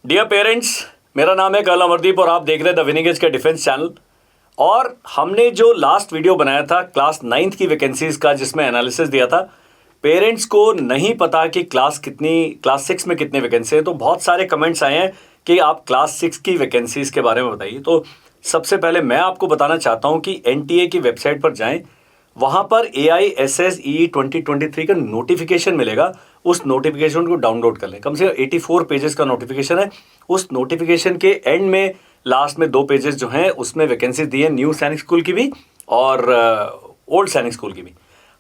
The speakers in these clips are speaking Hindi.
डियर पेरेंट्स, मेरा नाम है कर्नल अमरदीप और आप देख रहे हैं द विनिंग एज का डिफेंस चैनल। और हमने जो लास्ट वीडियो बनाया था क्लास 9th की वैकेंसीज़ का, जिसमें एनालिसिस दिया था, पेरेंट्स को नहीं पता कि क्लास 6 में कितने वैकेंसी हैं। तो बहुत सारे कमेंट्स आए हैं कि आप क्लास 6 की वैकेंसीज़ के बारे में बताइए। तो सबसे पहले मैं आपको बताना चाहता हूं कि NTA की वेबसाइट पर जाएं, वहां पर AISSEE 2023 का नोटिफिकेशन मिलेगा। उस नोटिफिकेशन को डाउनलोड कर लें। कम से कम 84 पेजेस का नोटिफिकेशन है। उस नोटिफिकेशन के एंड में लास्ट में 2 पेजेस जो हैं उसमें वैकेंसी दी है, न्यू सैनिक स्कूल की भी और ओल्ड सैनिक स्कूल की भी।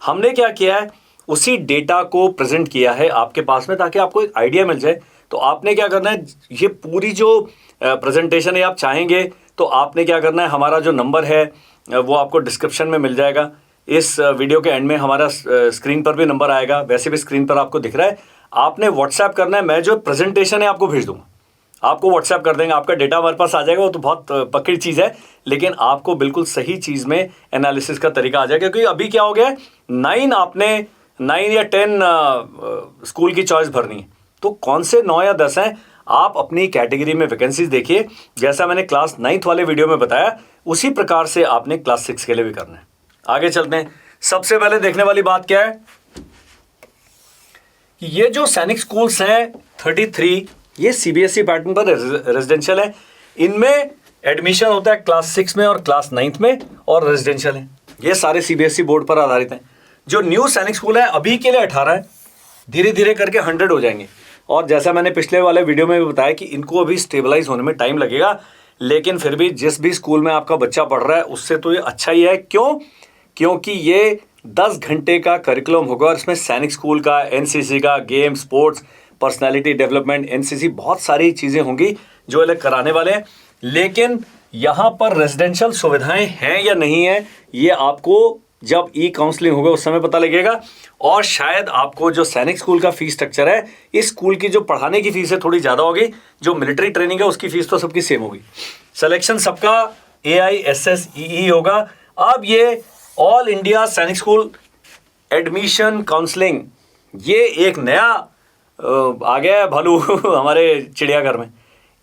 हमने क्या किया है, उसी डेटा को प्रेजेंट किया है आपके पास में, ताकि आपको एक आइडिया मिल जाए। तो आपने क्या करना है, ये पूरी जो प्रेजेंटेशन है आप चाहेंगे तो आपने क्या करना है, हमारा जो नंबर है वो आपको डिस्क्रिप्शन में मिल जाएगा। इस वीडियो के एंड में हमारा स्क्रीन पर भी नंबर आएगा, वैसे भी स्क्रीन पर आपको दिख रहा है। आपने व्हाट्सएप करना है, मैं जो प्रेजेंटेशन है आपको भेज दूंगा, आपको व्हाट्सएप कर देंगे, आपका डेटा हमारे पास आ जाएगा। वो तो बहुत पक्की चीज़ है, लेकिन आपको बिल्कुल सही चीज़ में एनालिसिस का तरीका आ जाएगा। क्योंकि अभी क्या हो गया है, 9 या 10 स्कूल की चॉइस भरनी है, तो कौन से 9 या 10 हैं, आप अपनी कैटेगरी में वैकेंसीज देखिए। जैसा मैंने क्लास 9th वाले वीडियो में बताया, उसी प्रकार से आपने क्लास 6 के लिए भी करना है। आगे चलते हैं। सबसे पहले देखने वाली बात क्या है कि ये जो सैनिक स्कूल्स हैं 33, ये CBSE पैटर्न पर रेजिडेंशियल है। इनमें एडमिशन होता है क्लास 6 में और क्लास 9th में, और रेजिडेंशियल है। ये सारे CBSE बोर्ड पर आधारित हैं। जो न्यू सैनिक स्कूल है अभी के लिए 18 है, धीरे धीरे करके 100 हो जाएंगे। और जैसा मैंने पिछले वाले वीडियो में भी बताया कि इनको अभी स्टेबलाइज होने में टाइम लगेगा, लेकिन फिर भी जिस भी स्कूल में आपका बच्चा पढ़ रहा है उससे तो ये अच्छा ही है। क्यों? क्योंकि ये 10 घंटे का करिकुलम होगा और इसमें सैनिक स्कूल का, NCC का, game, sports, personality development, NCC, बहुत सारी चीज़ें होंगी जो अलग कराने वाले हैं। लेकिन यहाँ पर रेजिडेंशियल सुविधाएं हैं या नहीं है, ये आपको जब काउंसलिंग होगा उस समय पता लगेगा। और शायद आपको जो सैनिक स्कूल का फीस स्ट्रक्चर है, इस स्कूल की जो पढ़ाने की फीस है थोड़ी ज़्यादा होगी, जो मिलिट्री ट्रेनिंग है उसकी फीस तो सबकी सेम होगी। सिलेक्शन सबका AISSEE होगा। अब ये ऑल इंडिया सैनिक स्कूल एडमिशन काउंसलिंग, ये एक नया आ गया है भालू हमारे चिड़ियाघर में।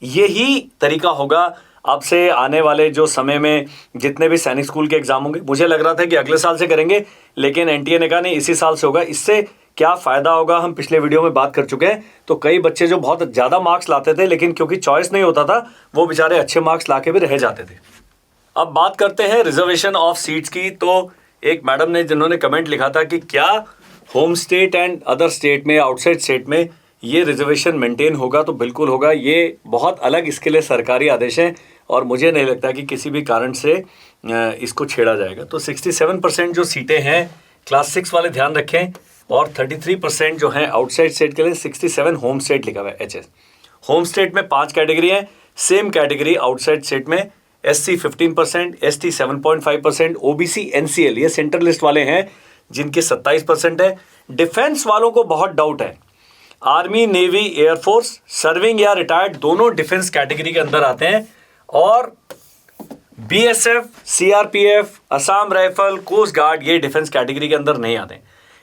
यही तरीका होगा अब से आने वाले जो समय में जितने भी सैनिक स्कूल के एग्जाम होंगे। मुझे लग रहा था कि अगले साल से करेंगे, लेकिन NTA ने कहा नहीं, इसी साल से होगा। इससे क्या फ़ायदा होगा हम पिछले वीडियो में बात कर चुके हैं। तो कई बच्चे जो बहुत ज़्यादा मार्क्स लाते थे, लेकिन क्योंकि चॉइस नहीं होता था, वो बेचारे अच्छे मार्क्स ला के भी रह जाते थे। अब बात करते हैं रिजर्वेशन ऑफ सीट्स की। तो एक मैडम ने जिन्होंने कमेंट लिखा था कि क्या home state and other state में, आउटसाइड स्टेट में ये रिजर्वेशन मेंटेन होगा? तो बिल्कुल होगा। ये बहुत अलग इसके लिए सरकारी आदेश हैं और मुझे नहीं लगता कि किसी भी कारण से इसको छेड़ा जाएगा। तो 67% जो सीटें हैं क्लास 6 वाले ध्यान रखें, और 33% जो हैं आउटसाइड स्टेट के लिए। 67 होम स्टेट लिखा हुआ है, HS। होम स्टेट में 5 कैटेगरी हैं, सेम कैटेगरी आउटसाइड स्टेट में। SC 15%, ST 7.5%, OBC NCL ये सेंट्रल लिस्ट वाले हैं जिनके 27% है। डिफेंस वालों को बहुत डाउट है। आर्मी, नेवी, एयरफोर्स, सर्विंग या रिटायर्ड दोनों डिफेंस कैटेगरी के अंदर आते हैं। और BSF, CRPF, Assam rifle, coast guard ये डिफेंस कैटेगरी के अंदर नहीं आते।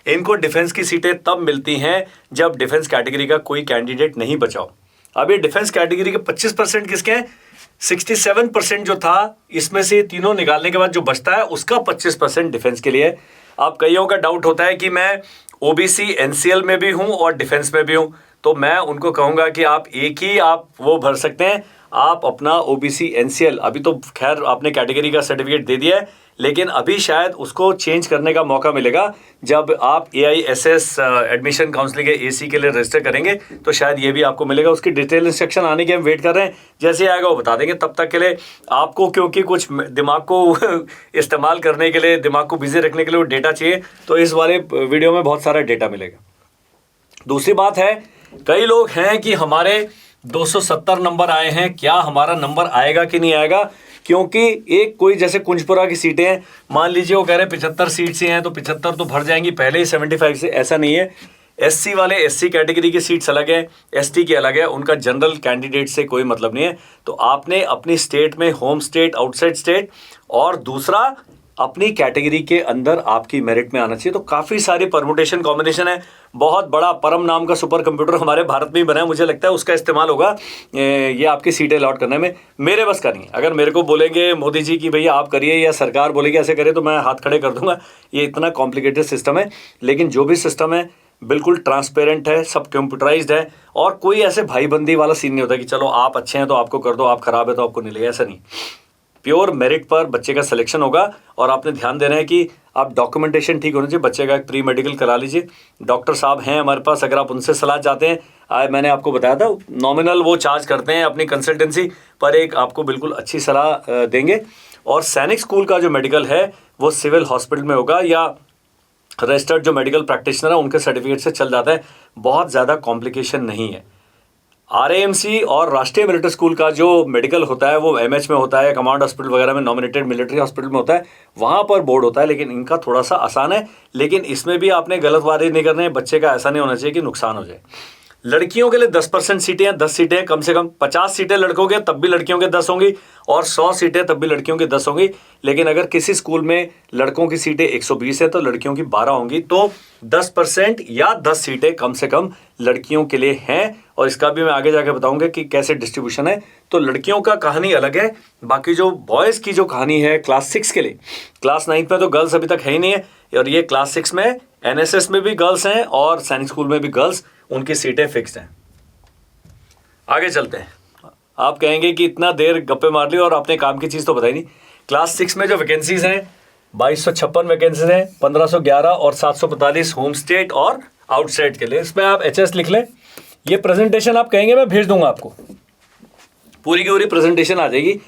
इनको डिफेंस की सीटें तब मिलती हैं जब डिफेंस कैटेगरी का कोई कैंडिडेट नहीं बचा हो। अब ये डिफेंस कैटेगरी के 25% किसके हैं? 67% जो था, इसमें से तीनों निकालने के बाद जो बचता है उसका 25% डिफेंस के लिए। अब कईयों का डाउट होता है कि मैं OBC NCL में भी हूं और डिफेंस में भी हूं, तो मैं उनको कहूंगा कि आप एक ही आप वो भर सकते हैं। आप अपना OBC NCL, अभी तो खैर आपने कैटेगरी का सर्टिफिकेट दे दिया है, लेकिन अभी शायद उसको चेंज करने का मौका मिलेगा जब आप AISS एडमिशन काउंसलिंग के AC के लिए रजिस्टर करेंगे, तो शायद ये भी आपको मिलेगा। उसकी डिटेल इंस्ट्रक्शन आने की हम वेट कर रहे हैं, जैसे आएगा वो बता देंगे। तब तक के लिए आपको, क्योंकि कुछ दिमाग को इस्तेमाल करने के लिए, दिमाग को बिजी रखने के लिए वो डेटा चाहिए, तो इस वाले वीडियो में बहुत सारा डेटा मिलेगा। दूसरी बात है, कई लोग हैं कि हमारे 270 नंबर आए हैं, क्या हमारा नंबर आएगा कि नहीं आएगा? क्योंकि एक कोई जैसे कुंजपुरा की सीटें हैं, मान लीजिए वो कह रहे हैं 75 सीट से हैं, तो 75 तो भर जाएंगी पहले ही 75 से। ऐसा नहीं है। SC वाले SC कैटेगरी की सीट्स अलग है, ST की अलग है, उनका जनरल कैंडिडेट से कोई मतलब नहीं है। तो आपने अपनी स्टेट में होम स्टेट, आउटसाइड स्टेट, और दूसरा अपनी कैटेगरी के अंदर आपकी मेरिट में आना चाहिए। तो काफ़ी सारे परमुटेशन कॉम्बिनेशन है। बहुत बड़ा परम नाम का सुपर कंप्यूटर हमारे भारत में ही बना है, मुझे लगता है उसका इस्तेमाल होगा ये आपकी सीटें अलॉट करने में। मेरे बस का नहीं है। अगर मेरे को बोलेंगे मोदी जी कि भैया आप करिए या सरकार बोलेगी ऐसे करिए तो मैं हाथ खड़े कर दूंगा। ये इतना कॉम्प्लिकेटेड सिस्टम है, लेकिन जो भी सिस्टम है बिल्कुल ट्रांसपेरेंट है, सब कंप्यूटराइज्ड है और कोई ऐसे भाईबंदी वाला सीन नहीं होता कि चलो आप अच्छे हैं तो आपको कर दो, आप खराब है तो आपको नहीं लेगा, ऐसा नहीं। प्योर मेरिट पर बच्चे का सिलेक्शन होगा और आपने ध्यान देना है कि आप डॉक्यूमेंटेशन ठीक होना चाहिए। बच्चे का एक प्री मेडिकल करा लीजिए। डॉक्टर साहब हैं हमारे पास, अगर आप उनसे सलाह चाहते हैं, मैंने आपको बताया था नॉमिनल वो चार्ज करते हैं अपनी कंसल्टेंसी पर, एक आपको बिल्कुल अच्छी सलाह देंगे। और सैनिक स्कूल का जो मेडिकल है वो सिविल हॉस्पिटल में होगा या रजिस्टर्ड जो मेडिकल प्रैक्टिशनर है उनके सर्टिफिकेट से चल जाता है, बहुत ज़्यादा कॉम्प्लिकेशन नहीं है। आरएएमसी और राष्ट्रीय मिलिट्री स्कूल का जो मेडिकल होता है वो एमएच में होता है, कमांड हॉस्पिटल वगैरह में, नॉमिनेटेड मिलिट्री हॉस्पिटल में होता है, वहाँ पर बोर्ड होता है। लेकिन इनका थोड़ा सा आसान है, लेकिन इसमें भी आपने गलत वादे नहीं करने हैं। बच्चे का ऐसा नहीं होना चाहिए कि नुकसान हो जाए। लड़कियों के लिए 10% सीटें हैं, 10 सीटें कम से कम। 50 सीटें लड़कों के तब भी लड़कियों के 10 होंगी और 100 सीटें तब भी लड़कियों की 10 होंगी। लेकिन अगर किसी स्कूल में लड़कों की सीटें 120 है तो लड़कियों की 12 होंगी। तो 10% या 10 सीटें कम से कम लड़कियों के लिए हैं। और इसका भी मैं आगे जाके बताऊंगा कि कैसे डिस्ट्रीब्यूशन है। तो लड़कियों का कहानी अलग है। बाकी जो बॉयज़ की जो कहानी है क्लास 6 के लिए, क्लास 9 में तो गर्ल्स अभी तक है ही नहीं है, और ये क्लास 6 में एनएसएस में भी गर्ल्स हैं और सैनिक स्कूल में भी गर्ल्स, उनकी सीटें फिक्स्ड हैं। आगे चलते हैं। आप कहेंगे कि इतना देर गप्पे मार ली और आपने काम की चीज़ तो बताई नहीं। क्लास 6 में जो वैकेंसीज हैं 2256 वैकेंसीज हैं, 1511 और 745 होम स्टेट और आउटसाइड के लिए। इसमें आप एचएस लिख लें। ये प्रेजेंटेशन आप कहेंगे मैं भेज दूंगा आपको, पूरी की पूरी प्रेजेंटेशन आ जाएगी।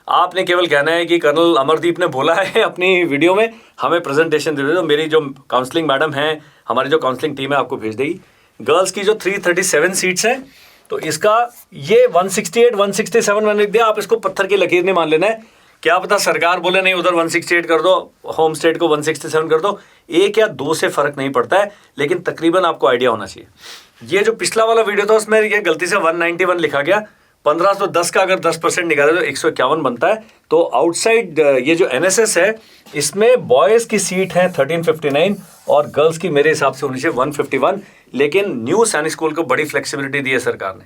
आपने केवल कहना है कि कर्नल अमरदीप ने बोला है अपनी वीडियो में हमें प्रेजेंटेशन दे दो। तो मेरी जो काउंसलिंग मैडम है, हमारी जो काउंसलिंग टीम है, आपको भेज देगी। गर्ल्स की जो 337 सीट्स हैं, तो इसका ये 168 167 मैंने लिख दिया। आप इसको पत्थर की लकीर नहीं मान लेना है। क्या पता सरकार बोले नहीं उधर 168 कर दो, होम स्टेट को 167 कर दो, 1 या 2 से फर्क नहीं पड़ता है, लेकिन तकरीबन आपको आइडिया होना चाहिए। ये जो पिछला वाला वीडियो था उसमें ये गलती से 191 लिखा गया। 1510 का अगर 10% निकाले तो 151 बनता है। तो आउटसाइड ये जो एनएसएस है इसमें बॉयज़ की सीट है 1359 और गर्ल्स की मेरे हिसाब से होनी चाहिए 151। लेकिन न्यू सैनिक स्कूल को बड़ी फ्लेक्सिबिलिटी दी है सरकार ने।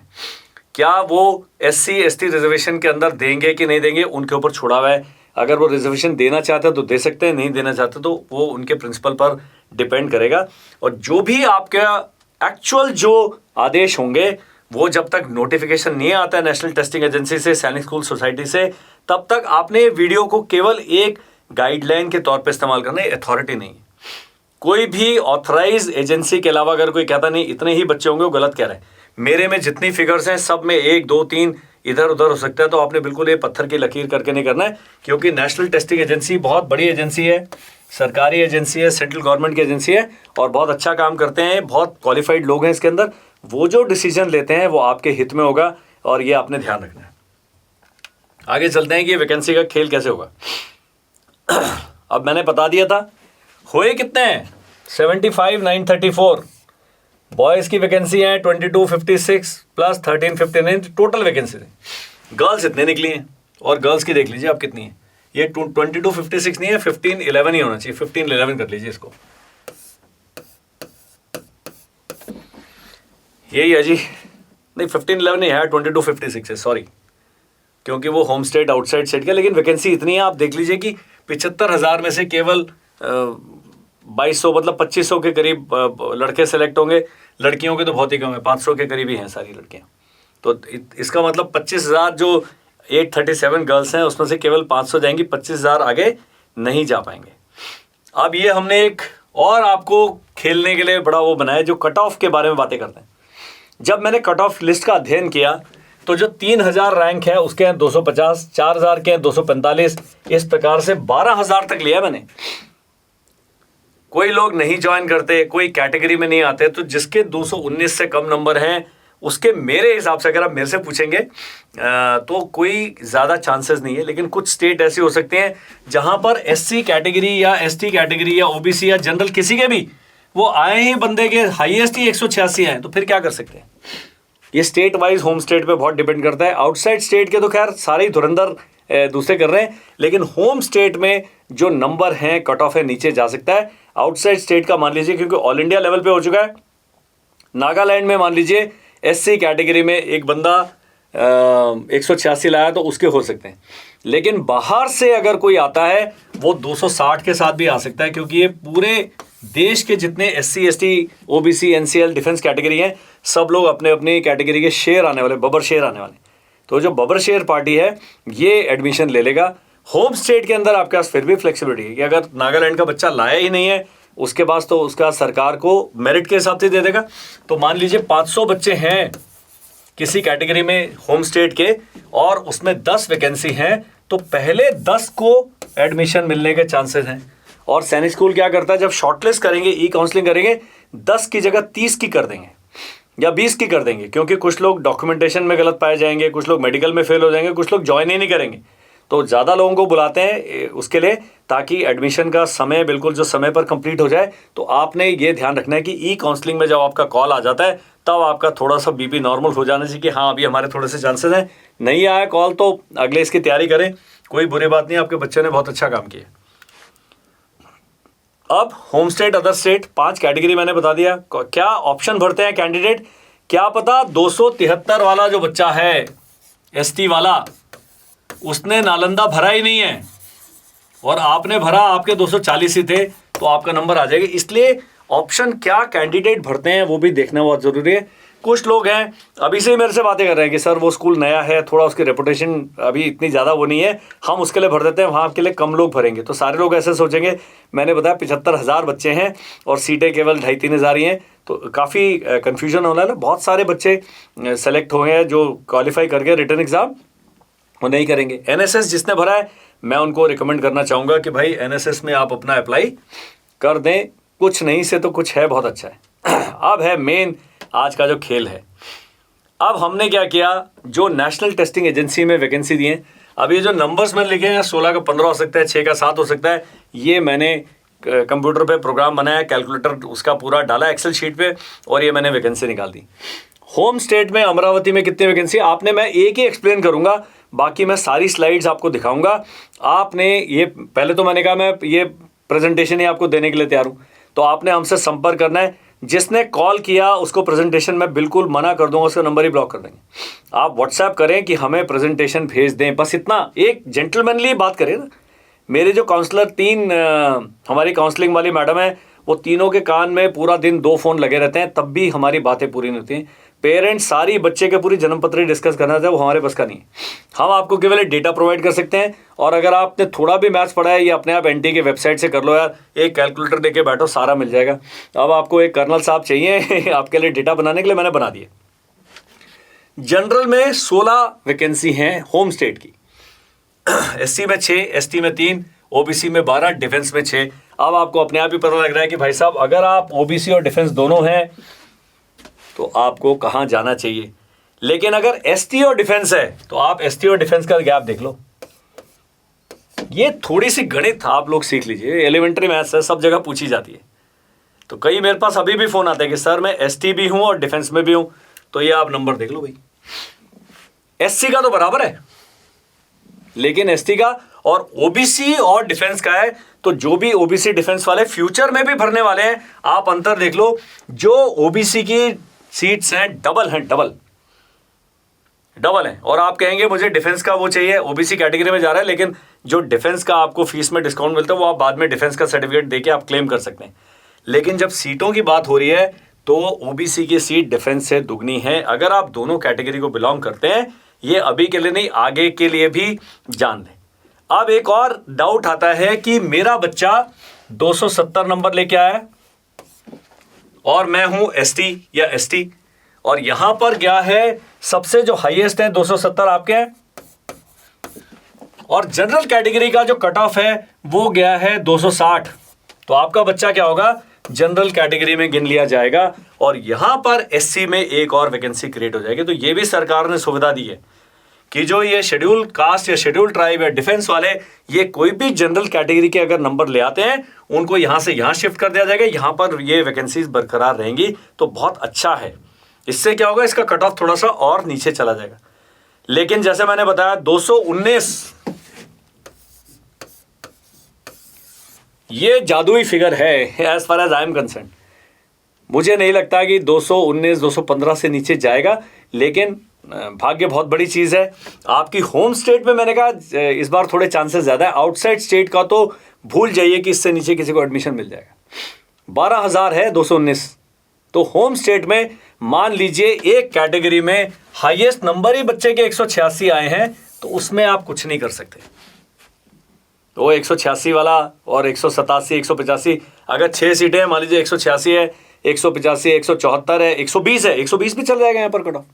क्या वो SC ST रिजर्वेशन के अंदर देंगे कि नहीं देंगे, उनके ऊपर छोड़ा हुआ है। अगर वो रिजर्वेशन देना चाहते हैं तो दे सकते हैं, नहीं देना चाहते तो वो उनके प्रिंसिपल पर डिपेंड करेगा। और जो भी आपका एक्चुअल जो आदेश होंगे वो जब तक नोटिफिकेशन नहीं आता है नेशनल टेस्टिंग एजेंसी से, सैनिक स्कूल सोसाइटी से, तब तक आपने वीडियो को केवल एक गाइडलाइन के तौर पे इस्तेमाल करना है, अथॉरिटी नहीं। कोई भी ऑथराइज एजेंसी के अलावा अगर कोई कहता नहीं इतने ही बच्चे होंगे, वो गलत कह रहे हैं। मेरे में जितनी फिगर्स हैं सब में 1 2 3 इधर उधर हो सकता है। तो आपने बिल्कुल ये पत्थर की लकीर करके नहीं करना है, क्योंकि नेशनल टेस्टिंग एजेंसी बहुत बड़ी एजेंसी है, सरकारी एजेंसी है, सेंट्रल गवर्नमेंट की एजेंसी है और बहुत अच्छा काम करते हैं, बहुत क्वालिफाइड लोग हैं इसके अंदर। वो जो डिसीजन लेते हैं वो आपके हित में होगा और ये आपने ध्यान रखना है। आगे चलते हैं कि वैकेंसी का खेल कैसे होगा। अब मैंने बता दिया था हुए कितने हैं, 75,934 बॉयज़ की वैकेंसी है, 2256 प्लस 1359 टोटल वैकेंसी है। गर्ल्स इतने निकली हैं और गर्ल्स की देख लीजिए आप कितनी है। ये 2256 नहीं है, 1511 ही होना चाहिए, 1511 कर लीजिए इसको। यही है जी, नहीं 1511 नहीं है, 2256 है, सॉरी, क्योंकि वो होम स्टेट आउटसाइड स्टेट का। लेकिन वैकेंसी इतनी है, आप देख लीजिए कि 75,000 में से केवल 2200 मतलब 2500 के करीब लड़के सेलेक्ट होंगे। लड़कियों के तो बहुत ही कम है, 500 के करीब ही हैं सारी लड़कियां। तो इसका मतलब 25,000 जो 837 गर्ल्स हैं उसमें से केवल 500 जाएंगी, 25,000 आगे नहीं जा पाएंगे। अब ये हमने एक और आपको खेलने के लिए बड़ा वो बनाया जो कट ऑफ के बारे में बातें करते हैं। जब मैंने कट ऑफ लिस्ट का अध्ययन किया तो जो 3000 रैंक है उसके हैं 250, 4000 के हैं 245, इस प्रकार से 12,000 तक लिया मैंने। कोई लोग नहीं ज्वाइन करते, कोई कैटेगरी में नहीं आते, तो जिसके 219 से कम नंबर हैं उसके मेरे हिसाब से अगर आप मेरे से पूछेंगे तो कोई ज़्यादा चांसेस नहीं है। लेकिन कुछ स्टेट ऐसी हो सकते हैं जहां पर SC कैटेगरी या ST कैटेगरी या OBC या जनरल किसी के भी वो आए ही बंदे के हाईएस्ट ही 186 आए, तो फिर क्या कर सकते हैं। ये स्टेट वाइज होम स्टेट पे बहुत डिपेंड करता है। आउटसाइड स्टेट के तो खैर सारे ही धुरंधर दूसरे कर रहे हैं, लेकिन होम स्टेट में जो नंबर हैं कट ऑफ है नीचे जा सकता है। आउटसाइड स्टेट का मान लीजिए, क्योंकि ऑल इंडिया लेवल पे हो चुका है, नागालैंड में मान लीजिए SC कैटेगरी में एक बंदा 186 लाया तो उसके हो सकते हैं, लेकिन बाहर से अगर कोई आता है वो 260 के साथ भी आ सकता है, क्योंकि ये पूरे देश के जितने SC ST OBC NCL defence category हैं, सब लोग अपने अपनी कैटेगरी के शेयर आने वाले, बबर शेयर आने वाले। तो जो बबर शेयर पार्टी है ये एडमिशन ले लेगा। होम स्टेट के अंदर आपके पास फिर भी फ्लेक्सिबिलिटी है कि अगर नागालैंड का बच्चा लाया ही नहीं है उसके पास, तो उसका सरकार को मेरिट के हिसाब से दे देगा। तो मान लीजिए 500 बच्चे हैं किसी कैटेगरी में होम स्टेट के और उसमें 10 वैकेंसी हैं, तो पहले 10 को एडमिशन मिलने के चांसेस हैं। और सैनिक स्कूल क्या करता है, जब शॉर्टलिस्ट करेंगे, ई काउंसलिंग करेंगे, 10 की जगह 30 की कर देंगे या 20 की कर देंगे, क्योंकि कुछ लोग डॉक्यूमेंटेशन में गलत पाए जाएंगे, कुछ लोग मेडिकल में फेल हो जाएंगे, कुछ लोग ज्वाइन ही नहीं करेंगे। तो ज़्यादा लोगों को बुलाते हैं उसके लिए, ताकि एडमिशन का समय बिल्कुल जो समय पर कंप्लीट हो जाए। तो आपने ये ध्यान रखना है कि ई काउंसलिंग में जब आपका कॉल आ जाता है तब आपका थोड़ा सा BP नॉर्मल हो जाना चाहिए कि हाँ अभी हमारे थोड़े से चांसेस हैं। नहीं आया कॉल तो अगले इसकी तैयारी करें, कोई बुरी बात नहीं, आपके बच्चे ने बहुत अच्छा काम किया। अब home state, other state, 5 category मैंने बता दिया। क्या ऑप्शन भरते हैं कैंडिडेट, क्या पता 273 वाला जो बच्चा है ST वाला, उसने नालंदा भरा ही नहीं है और आपने भरा, आपके 240 ही थे, तो आपका नंबर आ जाएगा। इसलिए ऑप्शन क्या कैंडिडेट भरते हैं वो भी देखना बहुत ज़रूरी है। कुछ लोग हैं अभी से ही मेरे से बातें कर रहे हैं कि सर वो स्कूल नया है, थोड़ा उसकी रेपुटेशन अभी इतनी ज़्यादा वो नहीं है, हम उसके लिए भर देते हैं, वहाँ आपके लिए कम लोग भरेंगे। तो सारे लोग ऐसे सोचेंगे, मैंने बताया 75,000 बच्चे हैं और सीटें केवल 2,500-3,000 ही हैं, तो काफ़ी कन्फ्यूजन होना है ना। बहुत सारे बच्चे सेलेक्ट हुए हैं जो क्वालिफाई करके रिटर्न एग्ज़ाम वो नहीं करेंगे। NSS जिसने भरा है मैं उनको रिकमेंड करना चाहूँगा कि भाई NSS में आप अपना अप्लाई कर दें, कुछ नहीं से तो कुछ है, बहुत अच्छा है। अब है मेन आज का जो खेल है। अब हमने क्या किया, जो नेशनल टेस्टिंग एजेंसी में वैकेंसी दी है, अब ये जो नंबर्स में लिखे हैं 16 का 15 हो सकता है, 6 का 7 हो सकता है, ये मैंने कंप्यूटर पे प्रोग्राम बनाया, कैलकुलेटर उसका पूरा डाला एक्सेल शीट पे और ये मैंने वैकेंसी निकाल दी। होम स्टेट में अमरावती में कितनी वैकेंसी आपने, मैं एक ही एक्सप्लेन करूंगा, बाकी मैं सारी स्लाइड्स आपको दिखाऊंगा। आपने ये पहले तो मैंने कहा मैं ये प्रेजेंटेशन ही आपको देने के लिए तैयार हूँ, तो आपने हमसे संपर्क करना है। जिसने कॉल किया उसको प्रेजेंटेशन में बिल्कुल मना कर दूंगा, उसका नंबर ही ब्लॉक कर देंगे। आप व्हाट्सएप करें कि हमें प्रेजेंटेशन भेज दें, बस इतना, एक जेंटलमैनली बात करें ना। मेरे जो काउंसलर 3 हमारी काउंसलिंग वाली मैडम है, वो तीनों के कान में पूरा दिन 2 फ़ोन लगे रहते हैं, तब भी हमारी बातें पूरी नहीं होती हैं। पेरेंट्स सारी बच्चे के पूरी जन्म पत्री डिस्कस करना था, वो हमारे बस का नहीं है। हम आपको केवल डेटा प्रोवाइड कर सकते हैं, और अगर आपने थोड़ा भी मैथ्स पढ़ा है ये अपने आप NT के वेबसाइट से कर लो यार, एक कैलकुलेटर देके बैठो, सारा मिल जाएगा। अब आपको एक कर्नल साहब चाहिए आपके लिए डेटा बनाने के लिए, मैंने बना दिए। जनरल में 16 वैकेंसी हैं होम स्टेट की, SC में 6, ST में 3, OBC में 12, डिफेंस में 6। अब आपको अपने आप ही पता लग रहा है कि भाई साहब अगर आप OBC और डिफेंस दोनों हैं तो आपको कहाँ जाना चाहिए। लेकिन अगर ST और डिफेंस है तो आप ST और डिफेंस का गैप देख लो। ये थोड़ी सी गणित आप लोग सीख लीजिए, एलिमेंट्री मैथ्स है, सब जगह पूछी जाती है। तो कई मेरे पास अभी भी फ़ोन आते हैं कि सर मैं ST भी हूँ और डिफेंस में भी हूँ, तो ये आप नंबर देख लो भाई। SC का तो बराबर है, लेकिन ST का और OBC और डिफेंस का है, तो जो भी OBC डिफेंस वाले फ्यूचर में भी भरने वाले हैं, आप अंतर देख लो। जो OBC की सीट्स हैं डबल हैं, डबल हैं, और आप कहेंगे मुझे डिफेंस का वो चाहिए, OBC कैटेगरी में जा रहा है, लेकिन जो डिफेंस का आपको फीस में डिस्काउंट मिलता है वो आप बाद में डिफेंस का सर्टिफिकेट देके आप क्लेम कर सकते हैं। लेकिन जब सीटों की बात हो रही है तो OBC की सीट डिफेंस से दुगनी है। अगर आप दोनों कैटेगरी को बिलोंग करते हैं, ये अभी के लिए नहीं आगे के लिए भी जान लें। अब एक और डाउट आता है कि मेरा बच्चा 270 नंबर लेके आया और मैं हूं ST या ST, और यहां पर क्या है सबसे जो हाईएस्ट है 270 आपके हैं, और जनरल कैटेगरी का जो कट ऑफ है वो गया है 260, तो आपका बच्चा क्या होगा, जनरल कैटेगरी में गिन लिया जाएगा और यहां पर SC में एक और वैकेंसी क्रिएट हो जाएगी। तो ये भी सरकार ने सुविधा दी है कि जो ये शेड्यूल कास्ट या शेड्यूल ट्राइब या डिफेंस वाले, ये कोई भी जनरल कैटेगरी के अगर नंबर ले आते हैं उनको यहां से यहां शिफ्ट कर दिया जाएगा, यहां पर ये वैकेंसीज बरकरार रहेंगी। तो बहुत अच्छा है, इससे क्या होगा, इसका कट ऑफ थोड़ा सा और नीचे चला जाएगा। लेकिन जैसे मैंने बताया 219 ये जादुई फिगर है as far as I am concern. मुझे नहीं लगता कि 219 215 से नीचे जाएगा, लेकिन भाग्य बहुत बड़ी चीज़ है। आपकी होम स्टेट में मैंने कहा इस बार थोड़े चांसेस ज़्यादा है। आउटसाइड स्टेट का तो भूल जाइए कि इससे नीचे किसी को एडमिशन मिल जाएगा। 12,000 है 219, तो होम स्टेट में मान लीजिए एक कैटेगरी में हाईएस्ट नंबर ही बच्चे के 186 आए हैं, तो उसमें आप कुछ नहीं कर सकते। तो 186 वाला और 187 185, अगर 6 सीटें हैं, मान लीजिए 186 है, 185 174 है, 120 है, 120 भी चल जाएगा यहाँ पर कट ऑफ।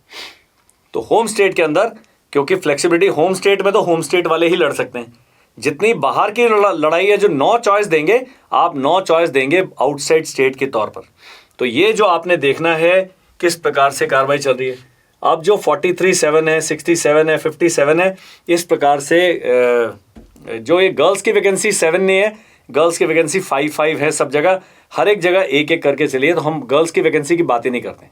तो होम स्टेट के अंदर क्योंकि फ्लेक्सिबिलिटी, होम स्टेट में तो होम स्टेट वाले ही लड़ सकते हैं। जितनी बाहर की लड़ाई है, जो 9 चॉइस देंगे, आप 9 चॉइस देंगे आउटसाइड स्टेट के तौर पर। तो ये जो आपने देखना है किस प्रकार से कार्रवाई चल रही है। अब जो 43-7 है, 67 है, 57 है, इस प्रकार से जो ये गर्ल्स की वैकेंसी 7 नहीं है, गर्ल्स की वैकेंसी 5 है सब जगह, हर एक जगह एक एक करके चलिए। तो हम गर्ल्स की वैकेंसी की बात ही नहीं करते।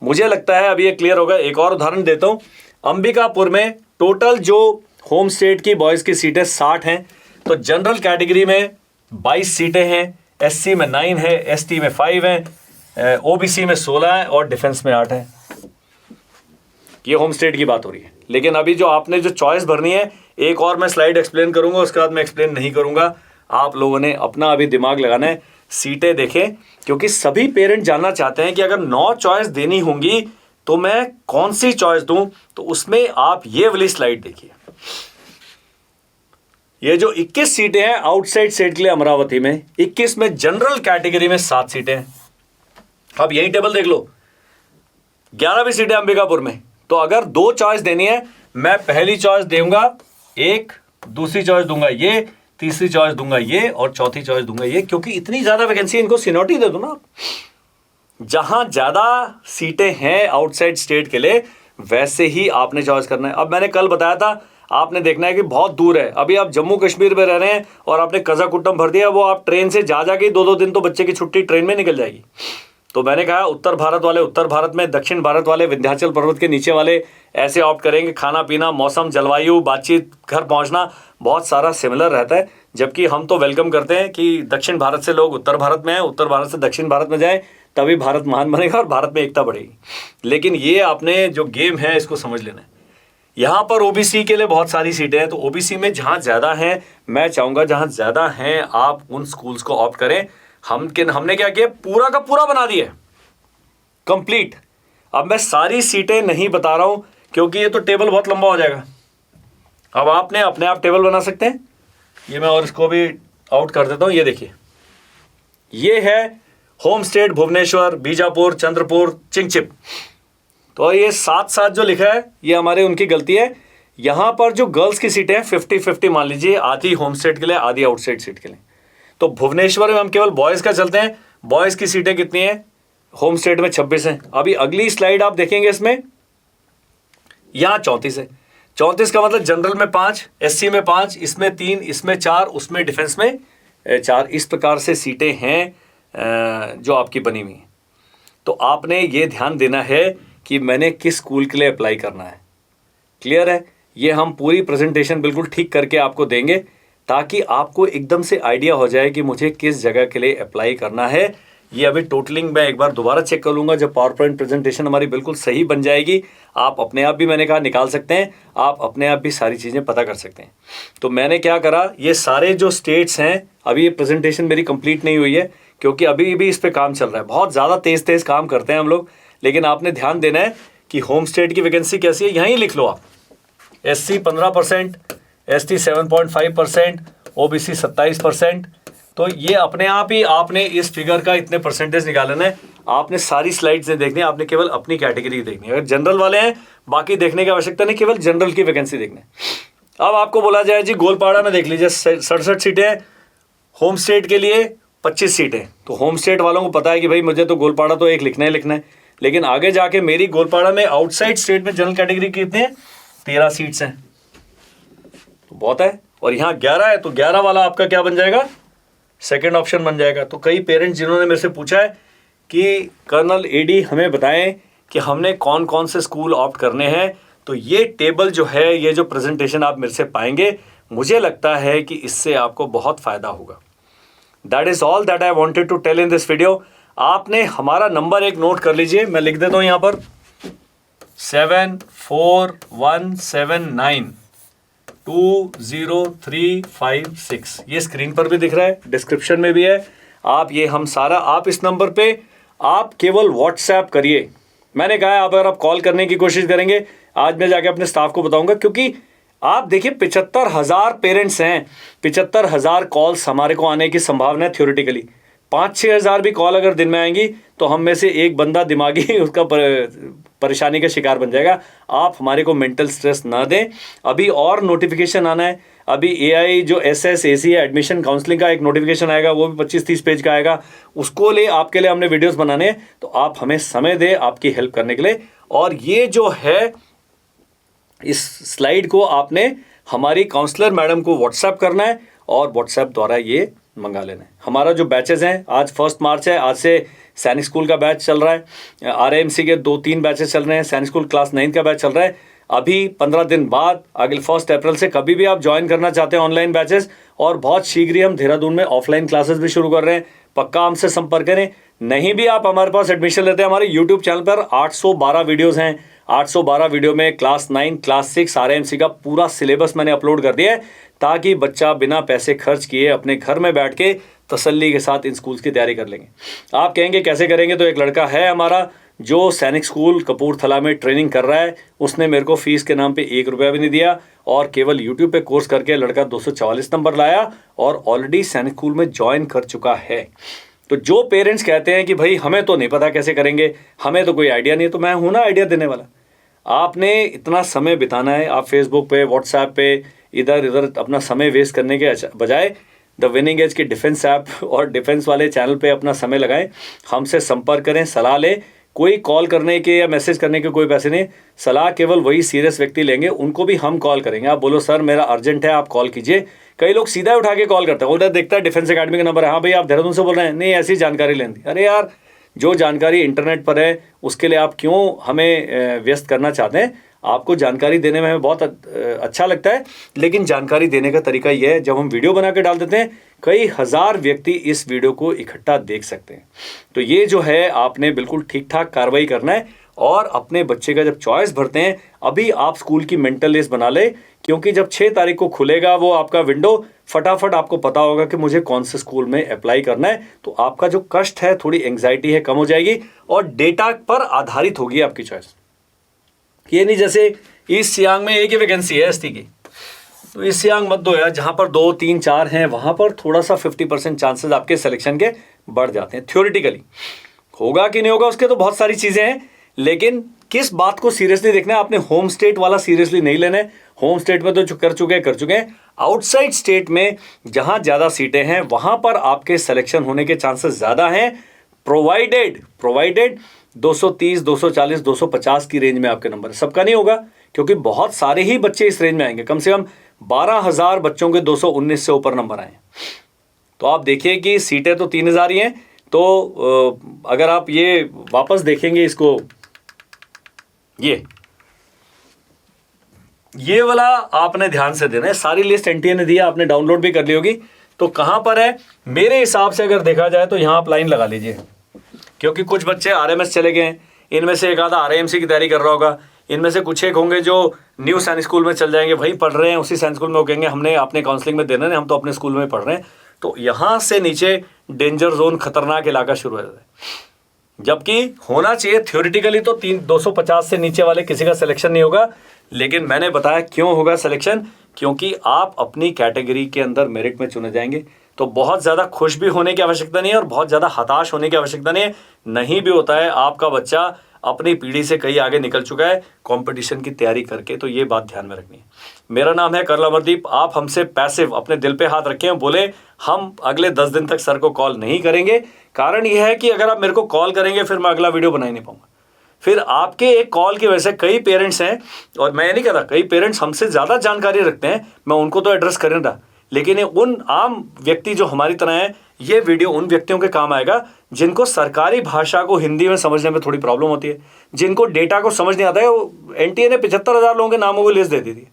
मुझे लगता है अभी ये क्लियर होगा। एक और उदाहरण देता हूँ। अंबिकापुर में टोटल जो होम स्टेट की बॉयज़ की सीटें 60 हैं, तो जनरल कैटेगरी में 22 सीटें हैं, एससी में 9 है, एसटी में 5 हैं, ओबीसी में 16 है और डिफेंस में 8 है। ये होम स्टेट की बात हो रही है। लेकिन अभी जो आपने जो चॉइस भरनी है, एक और मैं स्लाइड एक्सप्लेन करूंगा, उसके बाद मैं एक्सप्लेन नहीं करूंगा। आप लोगों ने अपना अभी दिमाग लगाना है, सीटें देखें, क्योंकि सभी पेरेंट जानना चाहते हैं कि अगर 9 चॉइस देनी होंगी तो मैं कौन सी चॉइस दूं। तो उसमें आप ये वाली स्लाइड देखिए। ये जो 21 सीटें हैं आउटसाइड स्टेट के लिए अमरावती में, 21 में जनरल कैटेगरी में 7 सीटें हैं। अब यही टेबल देख लो, 11 भी सीटें अंबिकापुर में। तो अगर 2 चॉइस देनी है, मैं पहली चॉइस दूंगा एक, दूसरी चॉइस दूंगा ये, तीसरी चॉइस दूंगा ये और चौथी चॉइस दूंगा ये, क्योंकि इतनी ज्यादा वैकेंसी, इनको सीनियरिटी दे दो ना। जहां ज्यादा सीटें हैं आउटसाइड स्टेट के लिए, वैसे ही आपने चॉइस करना है। अब मैंने कल बताया था, आपने देखना है कि बहुत दूर है। अभी आप जम्मू कश्मीर में रह रहे हैं और आपने कजाकुट्टम भर दिया, वो आप ट्रेन से जा जाके 2-2 दिन तो बच्चे की छुट्टी ट्रेन में निकल जाएगी। तो मैंने कहा उत्तर भारत वाले उत्तर भारत में, दक्षिण भारत वाले विंध्याचल पर्वत के नीचे वाले ऐसे ऑप्ट करेंगे। खाना पीना, मौसम, जलवायु, बातचीत, घर पहुंचना बहुत सारा सिमिलर रहता है। जबकि हम तो वेलकम करते हैं कि दक्षिण भारत से लोग उत्तर भारत में आए, उत्तर भारत से दक्षिण भारत में जाए, तभी भारत महान बनेगा और भारत में एकता बढ़ेगी। लेकिन ये आपने जो गेम है इसको समझ लेना है। यहाँ पर ओबीसी के लिए बहुत सारी सीटें हैं, तो ओबीसी में जहाँ ज़्यादा हैं, मैं चाहूँगा जहाँ ज़्यादा हैं आप उन स्कूल्स को ऑप्ट करें। हमने क्या किया, पूरा का पूरा बना दिया कंप्लीट। अब मैं सारी सीटें नहीं बता रहा हूँ क्योंकि ये तो टेबल बहुत लंबा हो जाएगा। अब आपने अपने आप टेबल बना सकते हैं। ये मैं और इसको भी आउट कर देता हूँ। ये देखिए, ये है होम स्टेट भुवनेश्वर, बीजापुर, चंद्रपुर, चिंगचिप। तो ये 7-7 जो लिखा है ये हमारे उनकी गलती है। यहाँ पर जो गर्ल्स की सीटें हैं 50-50 मान लीजिए, आधी होम स्टेट के लिए, आधी आउटसाइड सीट के लिए। तो भुवनेश्वर में हम केवल बॉयज़ का चलते हैं। बॉयज़ की सीटें कितनी हैं, होम स्टेट में 26 हैं। अभी अगली स्लाइड आप देखेंगे, इसमें यहाँ 34 है। 34 का मतलब जनरल में 5, एससी में 5, इसमें 3, इसमें 4, उसमें डिफेंस में 4। इस प्रकार से सीटें हैं जो आपकी बनी हुई हैं। तो आपने ये ध्यान देना है कि मैंने किस स्कूल के लिए अप्लाई करना है। क्लियर है? ये हम पूरी प्रेजेंटेशन बिल्कुल ठीक करके आपको देंगे ताकि आपको एकदम से आइडिया हो जाए कि मुझे किस जगह के लिए अप्लाई करना है। ये अभी टोटलिंग मैं एक बार दोबारा चेक कर लूँगा। जब पावर पॉइंट प्रेजेंटेशन हमारी बिल्कुल सही बन जाएगी, आप अपने आप भी, मैंने कहा, निकाल सकते हैं। आप अपने आप भी सारी चीज़ें पता कर सकते हैं। तो मैंने क्या करा, ये सारे जो स्टेट्स हैं, अभी ये प्रेजेंटेशन मेरी कंप्लीट नहीं हुई है क्योंकि अभी भी इस पर काम चल रहा है। बहुत ज़्यादा तेज़ काम करते हैं हम लोग, लेकिन आपने ध्यान देना है कि होम स्टेट की वैकेंसी कैसी है। यहीं लिख लो आप, SC 15%, ST 7.5%, OBC 27%। तो ये अपने आप ही आपने इस फिगर का इतने परसेंटेज निकालना है। आपने सारी स्लाइड्स नहीं देखनी, आपने केवल अपनी कैटेगरी देखनी है। अगर जनरल वाले हैं, बाकी देखने की आवश्यकता नहीं, केवल जनरल की वैकेंसी देखनी है। अब आपको बोला जाए जी गोलपाड़ा में देख लीजिए 67 सीटें, होम स्टेट के लिए 25 सीटें। तो होम स्टेट वालों को पता है कि भाई मुझे तो गोलपाड़ा तो एक लिखना है, लेकिन आगे जाके मेरी गोलपाड़ा में आउटसाइड स्टेट में जनरल कैटेगरी कितने हैं, 13 सीट्स हैं। तो बहुत है। और यहाँ 11 है, तो 11 वाला आपका क्या बन जाएगा, सेकेंड ऑप्शन बन जाएगा। तो कई पेरेंट्स जिन्होंने मेरे से पूछा है कि कर्नल AD हमें बताएं कि हमने कौन कौन से स्कूल ऑप्ट करने हैं, तो ये टेबल जो है, ये जो प्रेजेंटेशन आप मेरे से पाएंगे, मुझे लगता है कि इससे आपको बहुत फ़ायदा होगा। That is all that I wanted to tell in this video. आपने हमारा नंबर एक नोट कर लीजिए, मैं लिख देता हूं यहां पर 7417920356। ये स्क्रीन पर भी दिख रहा है, डिस्क्रिप्शन में भी है। आप ये हम सारा, आप इस नंबर पे आप केवल व्हाट्सएप करिए। मैंने कहा अगर आप कॉल करने की कोशिश करेंगे, आज मैं जाके अपने स्टाफ को बताऊंगा, क्योंकि आप देखिए 75,000 पेरेंट्स हैं, 75,000 कॉल्स हमारे को आने की संभावना है थ्योरेटिकली। 5-6 हज़ार भी कॉल अगर दिन में आएंगी तो हम में से एक बंदा दिमागी उसका परेशानी का शिकार बन जाएगा। आप हमारे को मेंटल स्ट्रेस ना दें। अभी और नोटिफिकेशन आना है, अभी AI जो SSAC है एडमिशन काउंसलिंग का एक नोटिफिकेशन आएगा, वो भी 25-30 पेज का आएगा। उसको ले आपके लिए हमने वीडियोस बनाने हैं, तो आप हमें समय दें आपकी हेल्प करने के लिए। और ये जो है इस स्लाइड को आपने हमारी काउंसलर मैडम को व्हाट्सएप करना है और व्हाट्सएप द्वारा ये मंगा लेना है। हमारा जो बैचेस हैं, आज 1 मार्च है, आज से सैनिक स्कूल का बैच चल रहा है, RAMC के 2-3 बैचेस चल रहे हैं, सैनिक स्कूल क्लास 9 का बैच चल रहा है। अभी 15 दिन बाद अगले 1 अप्रैल से कभी भी आप ज्वाइन करना चाहते हैं ऑनलाइन बैचेस, और बहुत शीघ्र ही हम देहरादून में ऑफलाइन क्लासेस भी शुरू कर रहे हैं। पक्का हमसे संपर्क करें। नहीं भी आप हमारे पास एडमिशन लेते हैं, हमारे यूट्यूब चैनल पर 812 वीडियोज़ हैं। 812 वीडियो में क्लास 9, क्लास 6 RAMC का पूरा सिलेबस मैंने अपलोड कर दिया है, ताकि बच्चा बिना पैसे खर्च किए अपने घर में बैठ के तसल्ली के साथ इन स्कूल्स की तैयारी कर लेंगे। आप कहेंगे कैसे करेंगे, तो एक लड़का है हमारा जो सैनिक स्कूल कपूरथला में ट्रेनिंग कर रहा है, उसने मेरे को फीस के नाम पे 1 रुपया भी नहीं दिया, और केवल यूट्यूब पे कोर्स करके लड़का 244 नंबर लाया और ऑलरेडी सैनिक स्कूल में ज्वाइन कर चुका है। तो जो पेरेंट्स कहते हैं कि भाई हमें तो नहीं पता कैसे करेंगे, हमें तो कोई आइडिया नहीं है, तो मैं हूं ना आइडिया देने वाला। आपने इतना समय बिताना है, आप फेसबुक पे, व्हाट्सएप पे इधर इधर अपना समय वेस्ट करने के बजाय द विनिंग एज के डिफेंस ऐप और डिफेंस वाले चैनल पे अपना समय लगाएं, हमसे संपर्क करें, सलाह लें। कोई कॉल करने के या मैसेज करने के कोई पैसे नहीं, सलाह केवल वही सीरियस व्यक्ति लेंगे, उनको भी हम कॉल करेंगे। आप बोलो सर मेरा अर्जेंट है, आप कॉल कीजिए। कई लोग सीधा उठा के कॉल करते हैं, उधर देखता है डिफेंस अकेडमी का नंबर है, हाँ भाई आप देहरादून से बोल रहे हैं, नहीं ऐसी जानकारी लेनी। अरे यार, जो जानकारी इंटरनेट पर है उसके लिए आप क्यों हमें व्यस्त करना चाहते हैं। आपको जानकारी देने में हमें बहुत अच्छा लगता है, लेकिन जानकारी देने का तरीका यह है, जब हम वीडियो बना के डाल देते हैं कई हज़ार व्यक्ति इस वीडियो को इकट्ठा देख सकते हैं। तो ये जो है आपने बिल्कुल ठीक ठाक कार्रवाई करना है, और अपने बच्चे का जब चॉइस भरते हैं अभी आप स्कूल की मेंटल लिस्ट बना ले, क्योंकि जब 6 तारीख को खुलेगा वो आपका विंडो, फटाफट आपको पता होगा कि मुझे कौन से स्कूल में अप्लाई करना है। तो आपका जो कष्ट है, थोड़ी एंग्जाइटी है, कम हो जाएगी और डेटा पर आधारित होगी आपकी चॉइस। ये नहीं जैसे ईस्ट सियांग में एक ही वैकेंसी है ST की, तो ईस्ट सियांग मत दो यार, जहाँ पर 2, 3, 4 हैं वहाँ पर थोड़ा सा 50% चांसेस आपके सिलेक्शन के बढ़ जाते हैं। थ्योरेटिकली होगा कि नहीं होगा उसके तो बहुत सारी चीज़ें हैं, लेकिन किस बात को सीरियसली देखना है, आपने होम स्टेट वाला सीरियसली नहीं लेना है। होम स्टेट में तो जो कर चुके हैं। आउटसाइड स्टेट में जहाँ ज़्यादा सीटें हैं वहाँ पर आपके सिलेक्शन होने के चांसेस ज़्यादा हैं, प्रोवाइडेड 230, 240, 250 की रेंज में आपके नंबर। सबका नहीं होगा, क्योंकि बहुत सारे ही बच्चे इस रेंज में आएंगे। कम से कम 12,000 बच्चों के 219 से ऊपर नंबर आए। तो आप देखिए कि सीटें तो 3,000 ही हैं। तो अगर आप ये वापस देखेंगे इसको, ये वाला आपने ध्यान से देना है। सारी लिस्ट NTA ने दी है, आपने डाउनलोड भी कर ली होगी। तो कहाँ पर है मेरे हिसाब से अगर देखा जाए तो यहाँ आप लाइन लगा लीजिए, क्योंकि कुछ बच्चे RMS चले गए हैं, इनमें से एक आधा RAMC की तैयारी कर रहा होगा, इनमें से कुछ एक होंगे जो न्यू सैनिक स्कूल में चल जाएंगे, वही पढ़ रहे हैं उसी सैनिक स्कूल में, वो कहेंगे हमने अपने काउंसलिंग में देना है, हम तो अपने स्कूल में पढ़ रहे हैं। तो यहाँ से नीचे डेंजर जोन, खतरनाक इलाका शुरू हो जाता है। जबकि होना चाहिए थ्योरेटिकली तो 250 से नीचे वाले किसी का सिलेक्शन नहीं होगा, लेकिन मैंने बताया क्यों होगा सिलेक्शन, क्योंकि आप अपनी कैटेगरी के अंदर मेरिट में चुने जाएंगे। तो बहुत ज़्यादा खुश भी होने की आवश्यकता नहीं है और बहुत ज़्यादा हताश होने की आवश्यकता नहीं है। नहीं भी होता है, आपका बच्चा अपनी पीढ़ी से कहीं आगे निकल चुका है कंपटीशन की तैयारी करके, तो ये बात ध्यान में रखनी है। मेरा नाम है कर्नल अमरदीप। आप हमसे पैसिव अपने दिल पे हाथ रखें, बोले हम अगले 10 दिन तक सर को कॉल नहीं करेंगे। कारण यह है कि अगर आप मेरे को कॉल करेंगे फिर मैं अगला वीडियो बना ही नहीं पाऊंगा। फिर आपके एक कॉल की वजह से कई पेरेंट्स हैं, और मैं नहीं कहता कई पेरेंट्स हमसे ज़्यादा जानकारी रखते हैं, मैं उनको तो एड्रेस करें था, लेकिन उन आम व्यक्ति जो हमारी तरह हैं, ये वीडियो उन व्यक्तियों के काम आएगा जिनको सरकारी भाषा को हिंदी में समझने में थोड़ी प्रॉब्लम होती है, जिनको डेटा को समझ नहीं आता है, वो एनटीए ने 75,000 लोगों के नामों की लिस्ट दे दी थी।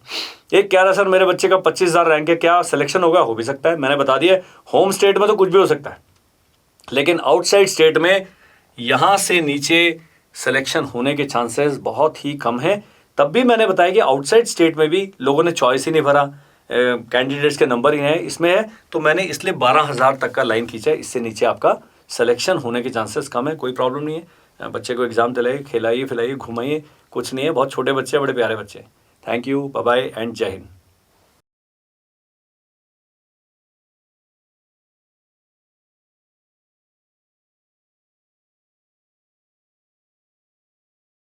एक कह रहा सर मेरे बच्चे का 25,000 रैंक है, क्या सिलेक्शन होगा? हो भी सकता है, मैंने बता दिया। होम स्टेट में तो कुछ भी हो सकता है, लेकिन आउटसाइड स्टेट में यहाँ से नीचे सिलेक्शन होने के चांसेस बहुत ही कम हैं। तब भी मैंने बताया कि आउटसाइड स्टेट में भी लोगों ने चॉइस ही नहीं भरा, कैंडिडेट्स के नंबर ही है इसमें है, तो मैंने इसलिए 12,000 तक का लाइन खींचा है। इससे नीचे आपका सिलेक्शन होने के चांसेस कम है। कोई प्रॉब्लम नहीं है, बच्चे को एग्जाम दिलाइए, खिलाइए, पिलाइए, घुमाइए, कुछ नहीं है। बहुत छोटे बच्चे हैं, बड़े प्यारे बच्चे हैं। Thank you, bye bye and जय हिंद।